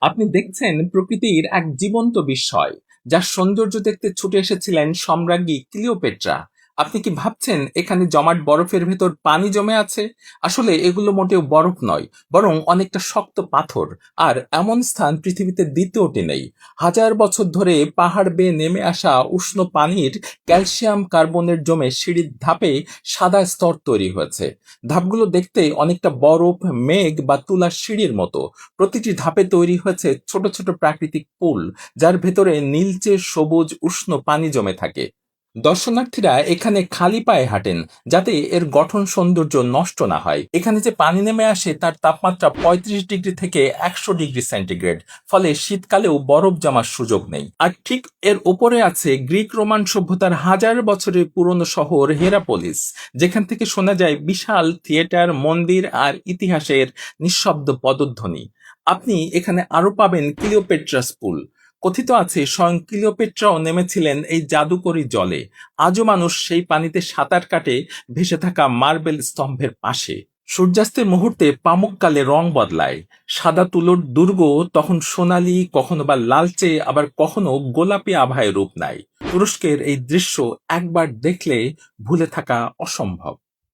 আপনি দেখছেন প্রকৃতির এক জীবন্ত বিস্ময়, যার সৌন্দর্য দেখতে ছুটে এসেছিলেন সম্রাজ্ঞী ক্লিওপেট্রা। আপনি কি ভাবছেন এখানে জমাট বরফের ভেতর পানি জমে আছে? আসলে এগুলো মোটেও বরফ নয়, বরং অনেকটা শক্ত পাথর। আর এমন স্থান পৃথিবীতে দ্বিতীয়টি নেই। হাজার বছর ধরে পাহাড় বেয়ে নেমে আসা উষ্ণ পানির ক্যালসিয়াম কার্বনের জমে সিঁড়ির ধাপে সাদা স্তর তৈরি হয়েছে। ধাপগুলো দেখতে অনেকটা বরফ, মেঘ বা তুলার সিঁড়ির মতো। প্রতিটি ধাপে তৈরি হয়েছে ছোট ছোট প্রাকৃতিক পুল, যার ভেতরে নীলচে সবুজ উষ্ণ পানি জমে থাকে। দর্শনার্থীরা এখানে খালি পায়ে হাঁটেন, যাতে এর গঠন সৌন্দর্য নষ্ট না হয়। এখানে যে পানি নেমে আসে তার তাপমাত্রা 35 ডিগ্রি থেকে 100 ডিগ্রি সেন্টিগ্রেড, ফলে শীতকালেও বরফ জমার সুযোগ নেই। আর ঠিক এর উপরে আছে গ্রিক রোমান সভ্যতার হাজার বছরের পুরনো শহর হেরাপোলিস, যেখান থেকে শোনা যায় বিশাল থিয়েটার, মন্দির আর ইতিহাসের নিঃশব্দ পদধ্বনি। আপনি এখানে আরো পাবেন ক্লিওপেট্রাস পুল। কথিত আছে স্বয়ং ক্লিওপেট্রাও নেমেছিলেন এই জাদুকরী জলে। আজও মানুষ সেই পানিতে সাঁতার কাটে, ভেসে থাকা মার্বেল স্তম্ভের পাশে। সূর্যাস্তের মুহূর্তে পামুককালে রং বদলায়। সাদা তুলোর দুর্গ তখন সোনালী, কখনো বা লালচে, আবার কখনো গোলাপি আভায় রূপ নেয়। তুরস্কের এই দৃশ্য একবার দেখলে ভুলে থাকা অসম্ভব।